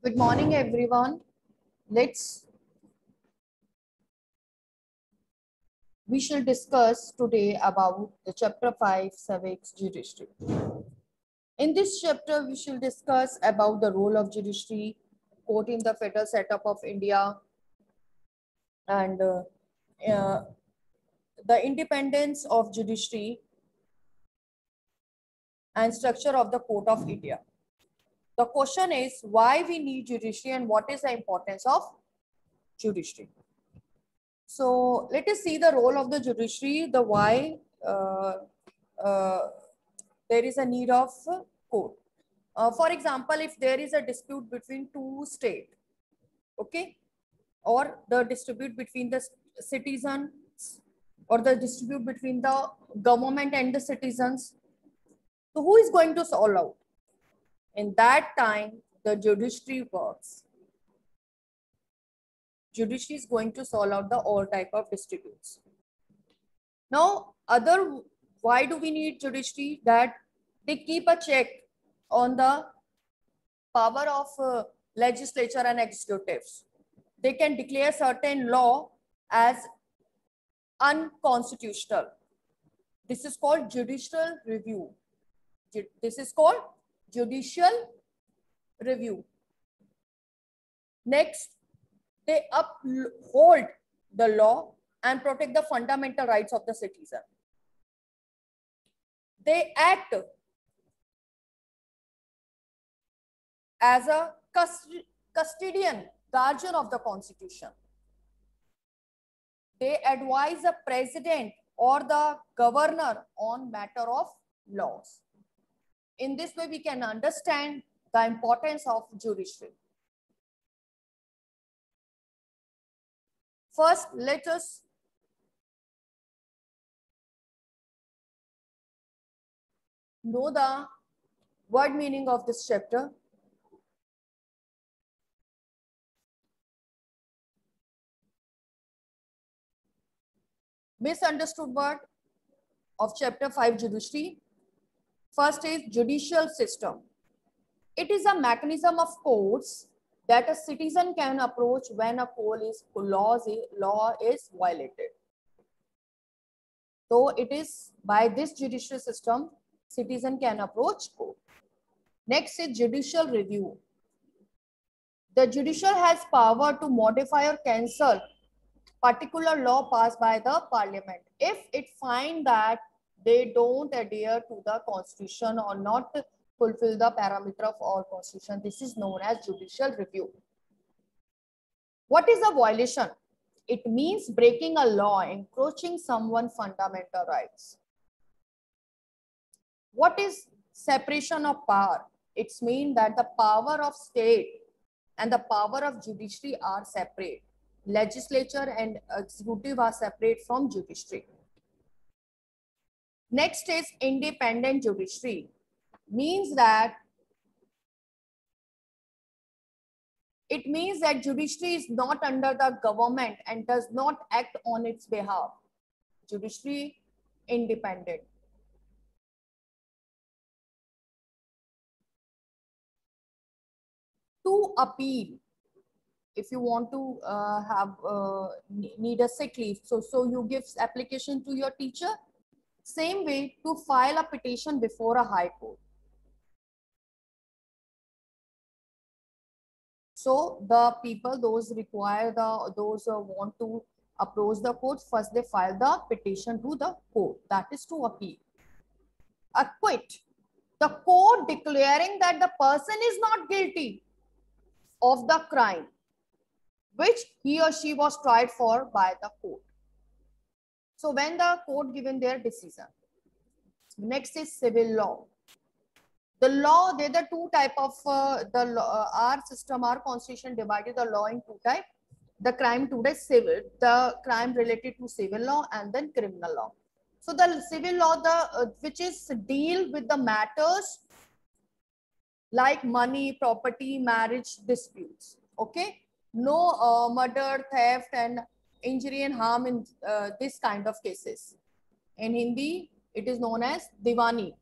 Good morning, everyone. We shall discuss today about the chapter 5, Civics Judiciary. In this chapter, we shall discuss about the role of judiciary, court in the federal setup of India, and uh, the independence of judiciary and structure of the court of India. The question is why we need judiciary and what is the importance of judiciary. So let us see the role of the judiciary, the why uh, there is a need of court. For example, if there is a dispute between two states, okay, or the dispute between the citizens, or the dispute between the government and the citizens, so who is going to solve out? In that time, the judiciary works. Judiciary is going to solve out the all type of disputes. Now, why do we need judiciary? That they keep a check on the power of legislature and executives. They can declare certain law as unconstitutional. This is called judicial review. This is called judicial review. Next, they uphold the law and protect the fundamental rights of the citizen. They act as a custodian, guardian of the constitution. They advise the president or the governor on matter of laws. In this way, we can understand the importance of judiciary. First, let us know the word meaning of this chapter. Misunderstood word of chapter 5 judiciary. First is judicial system. It is a mechanism of courts that a citizen can approach when a law is violated. So it is by this judicial system citizen can approach court. Next is judicial review. The judicial has power to modify or cancel particular law passed by the parliament if it finds that they don't adhere to the constitution or not fulfill the parameter of our constitution. This is known as judicial review. What is a violation? It means breaking a law, encroaching someone's fundamental rights. What is separation of power? It means that the power of state and the power of judiciary are separate. Legislature and executive are separate from judiciary. Next is independent judiciary. Means that judiciary is not under the government and does not act on its behalf. Judiciary independent. To appeal, if you want to need a sick leave, so you give application to your teacher. Same way, to file a petition before a high court. So the people, those want to approach the court, first they file the petition to the court, that is to appeal. Acquit, the court declaring that the person is not guilty of the crime which he or she was tried for by the court. So when the court given their decision. Next is civil law. The law, there are two type of our system, our constitution divided the law in two type. The crime today civil, the crime related to civil law and then criminal law. So the civil law, which is deal with the matters like money, property, marriage disputes. Okay, no murder, theft, and injury and harm in this kind of cases. In Hindi, it is known as Diwani.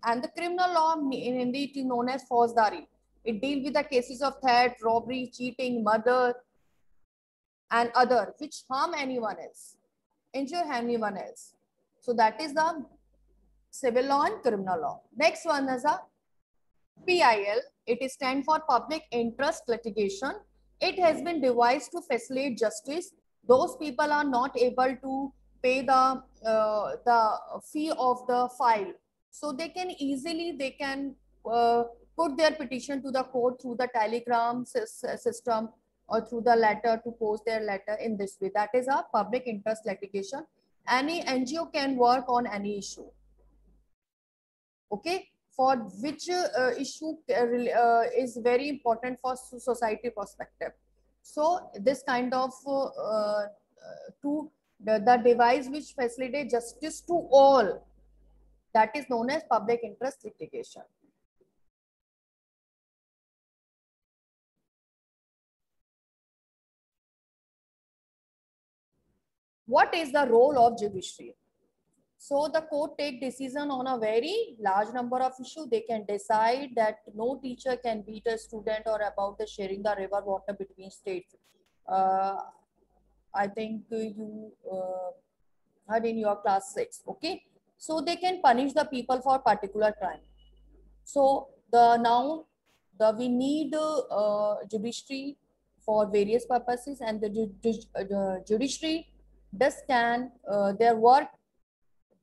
And the criminal law in Hindi, it is known as Fauzdari. It deals with the cases of theft, robbery, cheating, murder, and other which harm anyone else, injure anyone else. So that is the civil law and criminal law. Next one is a PIL. It is stand for public interest litigation. It has been devised to facilitate justice. Those people are not able to pay the fee of the file, so they can easily put their petition to the court through the telegram system or through the letter to post their letter in this way. That is a public interest litigation. Any NGO can work on any issue. Okay, for which issue is very important for society perspective. So this kind of to the device which facilitates justice to all, that is known as public interest litigation. What is the role of judiciary? So the court take decision on a very large number of issues. They can decide that no teacher can beat a student or about the sharing the river water between states. I think you heard in your class 6. Okay, so they can punish the people for particular crime. So we need judiciary for various purposes, and the judiciary does can their work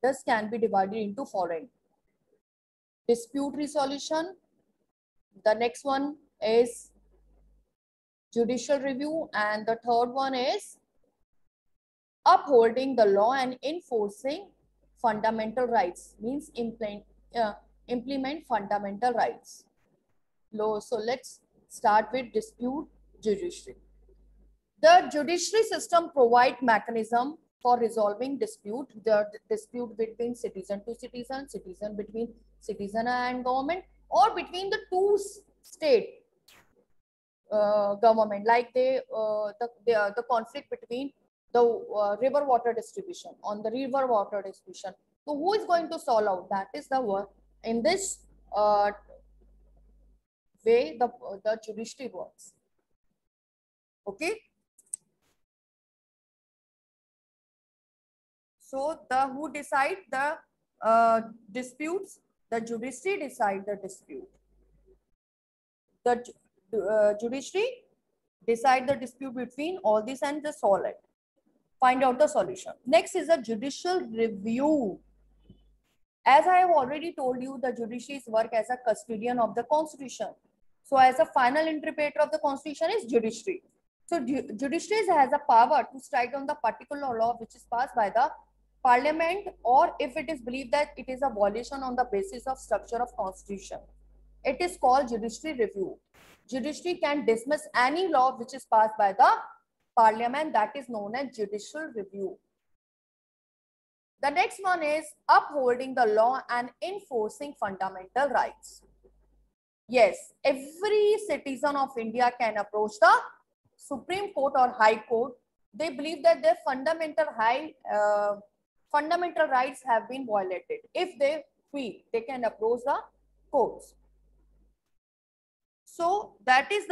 thus can be divided into following: dispute resolution, the next one is judicial review, and the third one is upholding the law and enforcing fundamental rights, means implement fundamental rights. So let's start with dispute judiciary. The judiciary system provides mechanism for resolving dispute, the dispute between citizen to citizen, citizen between citizen and government, or between the two state government, like the conflict between the river water distribution on the river water distribution. So who is going to solve out? That is the work. In this way, the judiciary works. Okay. So the who decide the disputes? The judiciary decide the dispute. The judiciary decide the dispute between all this and just solve it. Find out the solution. Next is a judicial review. As I have already told you, the judiciary's work as a custodian of the constitution. So as a final interpreter of the constitution is judiciary. So judiciary has a power to strike down the particular law which is passed by the parliament, or if it is believed that it is a violation on the basis of structure of constitution. It is called judiciary review. Judiciary can dismiss any law which is passed by the parliament, that is known as judicial review. The next one is upholding the law and enforcing fundamental rights. Yes, every citizen of India can approach the Supreme Court or High Court. They believe that their fundamental rights have been violated. If they feel, they can approach the courts. So that is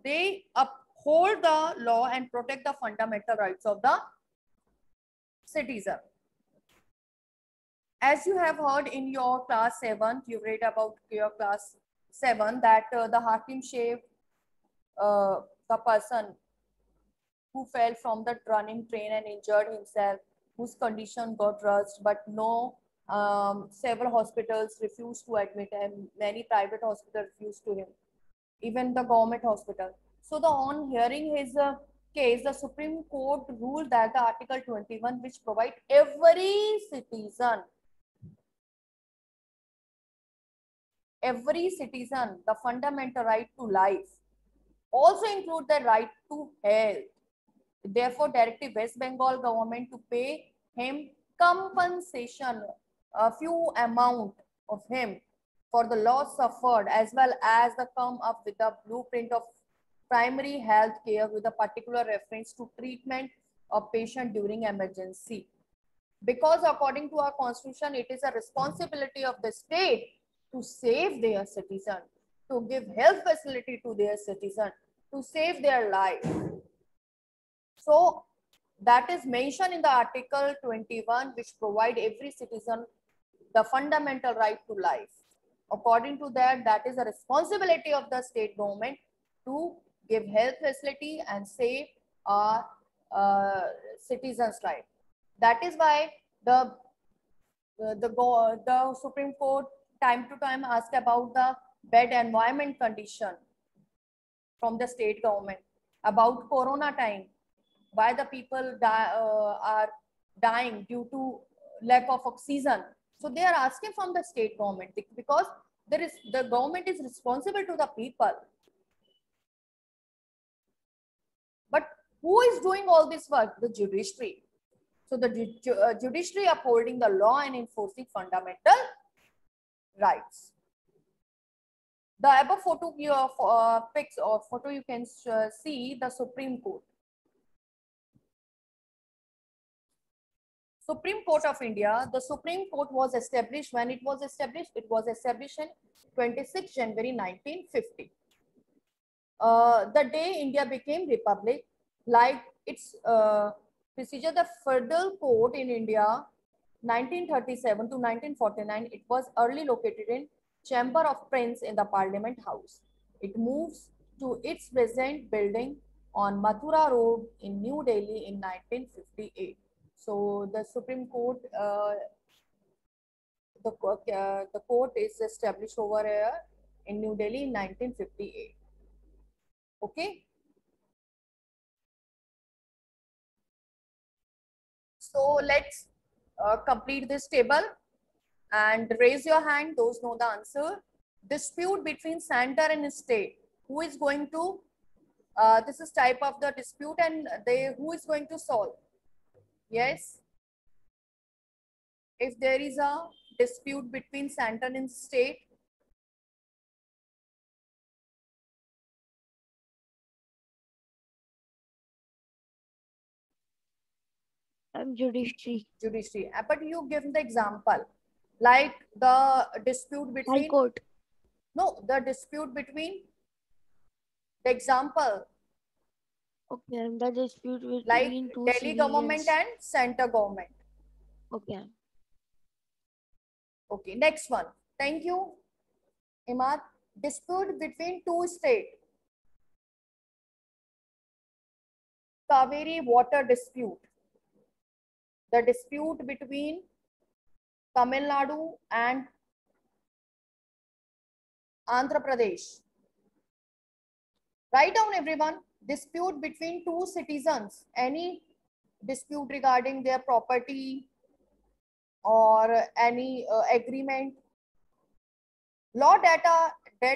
they uphold the law and protect the fundamental rights of the citizen. As you have heard in your class 7, you read about your class 7 that the Hakim Shave, the person who fell from the running train and injured himself, whose condition got worse, but no, several hospitals refused to admit him. Many private hospitals refused to him, even the government hospital. So on hearing his case, the Supreme Court ruled that the Article 21, which provide every citizen, the fundamental right to life, also include the right to health. Therefore, directed West Bengal government to pay him compensation, a few amount of him for the loss suffered, as well as the come up with a blueprint of primary health care with a particular reference to treatment of patient during emergency. Because according to our constitution, it is a responsibility of the state to save their citizen. to give health facility to their citizens, to save their life. So that is mentioned in the Article 21, which provide every citizen the fundamental right to life. According to that, that is a responsibility of the state government to give health facility and save our citizens' right. That is why the Supreme Court time to time ask about the bad environment condition from the state government, about Corona time, why the people are dying due to lack of oxygen. So they are asking from the state government because the government is responsible to the people. But who is doing all this work? The judiciary. So the judiciary upholding the law and enforcing fundamental rights. The above photo pics or photo you can see the Supreme Court. Supreme Court of India. The Supreme Court was established. When it was established? It was established in 26 January 1950. The day India became republic, like its procedure, the Federal Court in India, 1937 to 1949, it was early located in Chamber of Prince in the Parliament House. It moves to its present building on Mathura Road in New Delhi in 1958. So the Supreme Court, the court is established over here in New Delhi in 1958. Okay. So let's complete this table and raise your hand. Those know the answer. Dispute between center and state. Who is going to? This is type of the dispute, and who is going to solve? Yes. If there is a dispute between center and state, Judiciary. Judiciary. But you give the example, like the dispute between. High Court. No, the dispute between. The example. Okay, the dispute between Like two Delhi citizens. government and center government. Okay. Okay, next one. Thank you, Imad. Dispute between two states. Kaveri water dispute. The dispute between Tamil Nadu and Andhra Pradesh. Write down everyone. Dispute between two citizens. Any dispute regarding their property or any agreement. Law that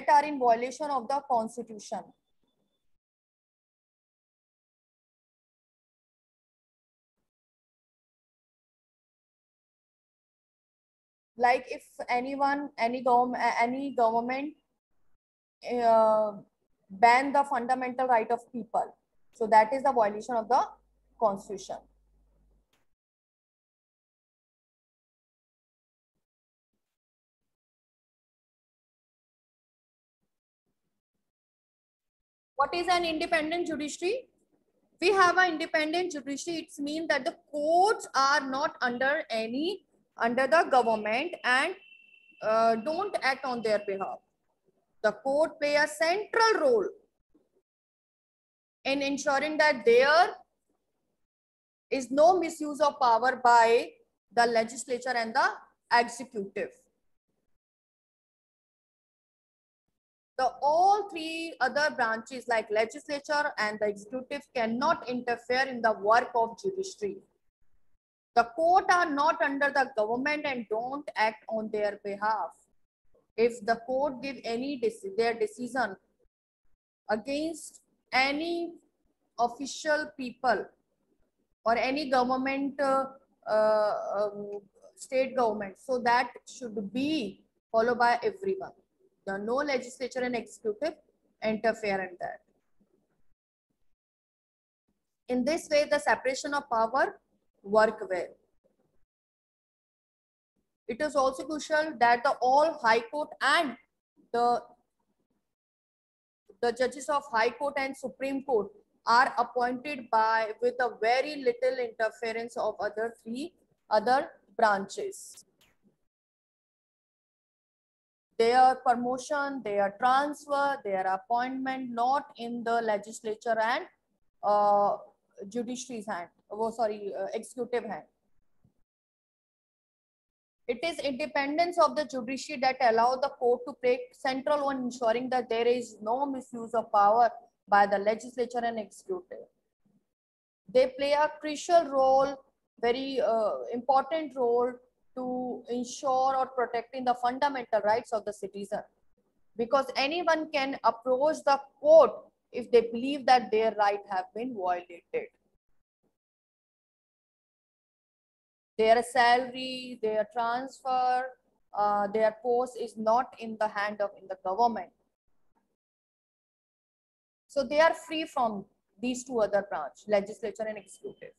are in violation of the constitution. Like if any government ban the fundamental right of people, so that is the violation of the constitution. What is an independent judiciary? We have an independent judiciary. It means that the courts are not under the government and don't act on their behalf. The court play a central role in ensuring that there is no misuse of power by the legislature and the executive. All three other branches like legislature and the executive cannot interfere in the work of judiciary. The court are not under the government and don't act on their behalf. If the court give their decision against any official people or any government, state government, so that should be followed by everyone. No legislature and executive interfere in that. In this way, the separation of power work well. It is also crucial that all High Court and the the judges of High Court and Supreme Court are appointed by with a very little interference of three other branches. Their promotion, their transfer, their appointment not in the legislature and judiciary's hand. Oh, sorry, executive hand. It is independence of the judiciary that allow the court to play central on ensuring that there is no misuse of power by the legislature and executive. They play a crucial role, very important role to ensure or protecting the fundamental rights of the citizen. Because anyone can approach the court if they believe that their right have been violated. Their salary, their transfer, their post is not in the hand of the government. So they are free from these two other branch, legislature and executive.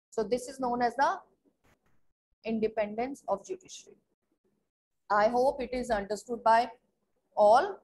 So this is known as the independence of judiciary. I hope it is understood by all.